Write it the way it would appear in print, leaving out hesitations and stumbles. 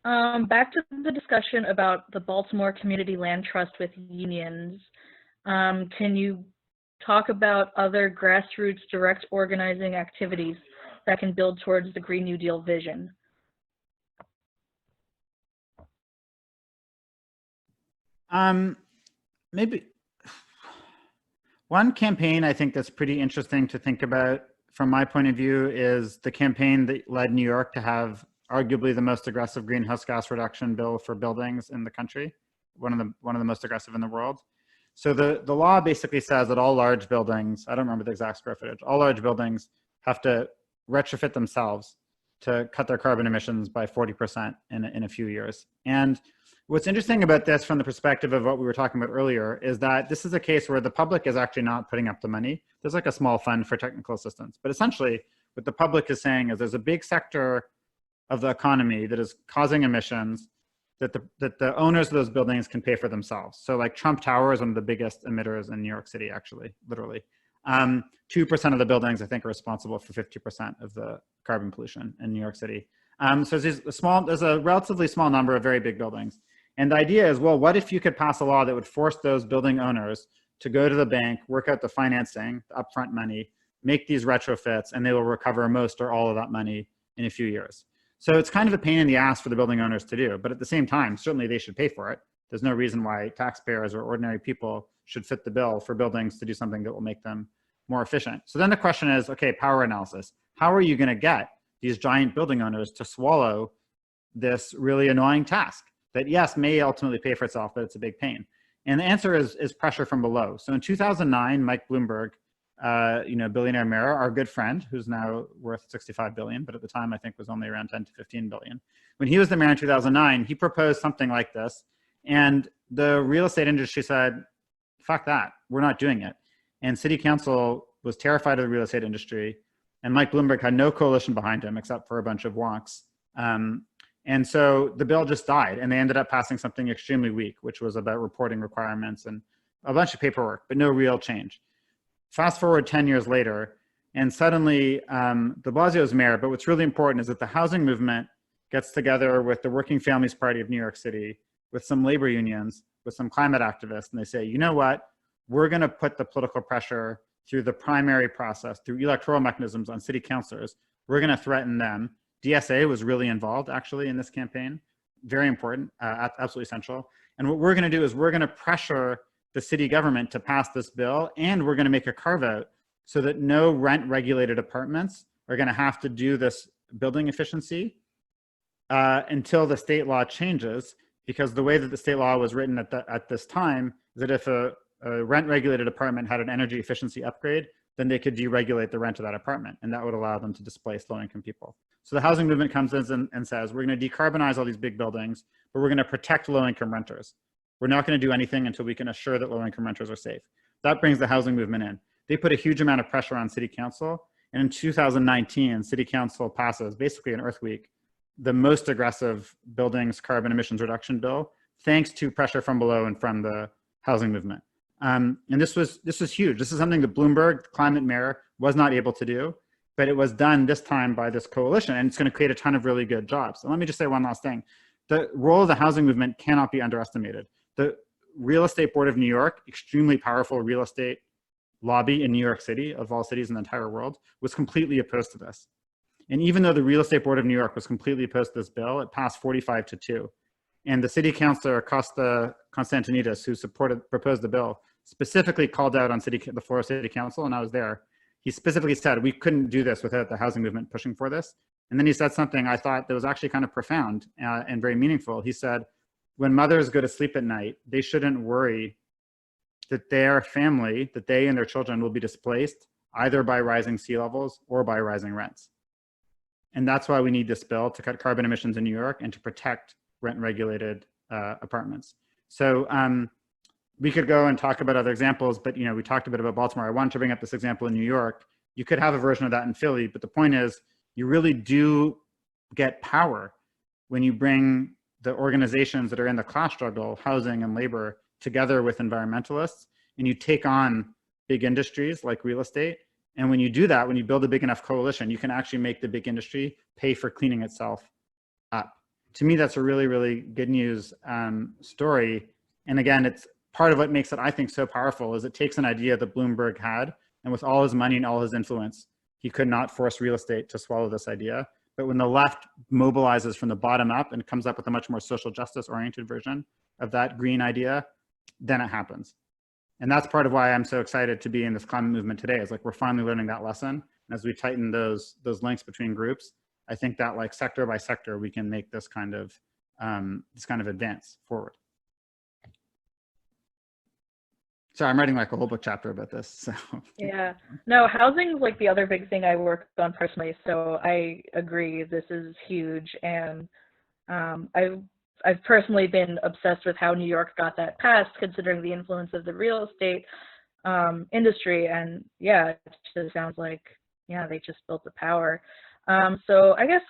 Back to the discussion about the Baltimore Community Land Trust with unions. Can you talk about other grassroots direct organizing activities that can build towards the Green New Deal vision? Maybe one campaign I think that's pretty interesting to think about from my point of view is the campaign that led New York to have arguably the most aggressive greenhouse gas reduction bill for buildings in the country, one of the most aggressive in the world. So the law basically says that all large buildings, I don't remember the exact square footage, all large buildings have to retrofit themselves to cut their carbon emissions by 40% in a few years. And what's interesting about this from the perspective of what we were talking about earlier is that this is a case where the public is actually not putting up the money. There's like a small fund for technical assistance, but essentially what the public is saying is there's a big sector of the economy that is causing emissions that the owners of those buildings can pay for themselves. So like Trump Tower is one of the biggest emitters in New York City, actually, literally. 2% of the buildings, I think, are responsible for 50% of the carbon pollution in New York City. So there's a relatively small number of very big buildings. And the idea is, well, what if you could pass a law that would force those building owners to go to the bank, work out the financing, the upfront money, make these retrofits, and they will recover most or all of that money in a few years. So it's kind of a pain in the ass for the building owners to do, but at the same time, certainly they should pay for it. There's no reason why taxpayers or ordinary people should fit the bill for buildings to do something that will make them more efficient. So then the question is, okay, power analysis. How are you going to get these giant building owners to swallow this really annoying task that, yes, may ultimately pay for itself, but it's a big pain? And the answer is pressure from below. So in 2009, Mike Bloomberg, billionaire mayor, our good friend, who's now worth 65 billion, but at the time I think was only around 10 to 15 billion. When he was the mayor in 2009, he proposed something like this. And the real estate industry said, fuck that, we're not doing it. And city council was terrified of the real estate industry. And Mike Bloomberg had no coalition behind him except for a bunch of wonks. And so the bill just died, and they ended up passing something extremely weak, which was about reporting requirements and a bunch of paperwork, but no real change. Fast forward 10 years later, and suddenly de Blasio's mayor, but what's really important is that the housing movement gets together with the Working Families Party of New York City, with some labor unions, with some climate activists, and they say, you know what, we're gonna put the political pressure through the primary process, through electoral mechanisms on city councilors. We're gonna threaten them. DSA was really involved actually in this campaign, very important, absolutely essential. And what we're gonna do is we're gonna pressure the city government to pass this bill, and we're gonna make a carve out so that no rent regulated apartments are gonna have to do this building efficiency until the state law changes, because the way that the state law was written at this time is that if a rent regulated apartment had an energy efficiency upgrade, then they could deregulate the rent of that apartment, and that would allow them to displace low income people. So the housing movement comes in and says, we're gonna decarbonize all these big buildings, but we're gonna protect low income renters. We're not gonna do anything until we can assure that low income renters are safe. That brings the housing movement in. They put a huge amount of pressure on city council, and in 2019, city council passes, basically in Earth Week, the most aggressive buildings carbon emissions reduction bill, thanks to pressure from below and from the housing movement. And this was huge. This is something that Bloomberg, the climate mayor, was not able to do, but it was done this time by this coalition, and it's going to create a ton of really good jobs. And let me just say one last thing. The role of the housing movement cannot be underestimated. The Real Estate Board of New York, extremely powerful real estate lobby in New York City, of all cities in the entire world, was completely opposed to this. And even though the Real Estate Board of New York was completely opposed to this bill, it passed 45-2. And the city councilor, Costa Constantinides, who proposed the bill, specifically called out on the floor of city council, and I was there. He specifically said, we couldn't do this without the housing movement pushing for this. And then he said something I thought that was actually kind of profound and very meaningful. He said, when mothers go to sleep at night, they shouldn't worry that their family, that they and their children will be displaced either by rising sea levels or by rising rents. And that's why we need this bill to cut carbon emissions in New York and to protect rent-regulated apartments. So we could go and talk about other examples, but we talked a bit about Baltimore. I wanted to bring up this example in New York. You could have a version of that in Philly, but the point is, you really do get power when you bring the organizations that are in the class struggle, housing and labor, together with environmentalists, and you take on big industries like real estate. And when you do that, when you build a big enough coalition, you can actually make the big industry pay for cleaning itself up. to me, that's a really, really good news story. And again, it's part of what makes it, I think, so powerful is it takes an idea that Bloomberg had, and with all his money and all his influence, he could not force real estate to swallow this idea. But when the left mobilizes from the bottom up and comes up with a much more social justice oriented version of that green idea, then it happens. And that's part of why I'm so excited to be in this climate movement today, is like we're finally learning that lesson. And as we tighten those links between groups, I think that like sector by sector, we can make this kind of advance forward. Sorry, I'm writing like a whole book chapter about this. So yeah, no, housing is like the other big thing I work on personally. So I agree, this is huge, and I've personally been obsessed with how New York got that passed, considering the influence of the real estate industry. And yeah, it just sounds like, yeah, they just built the power. So I guess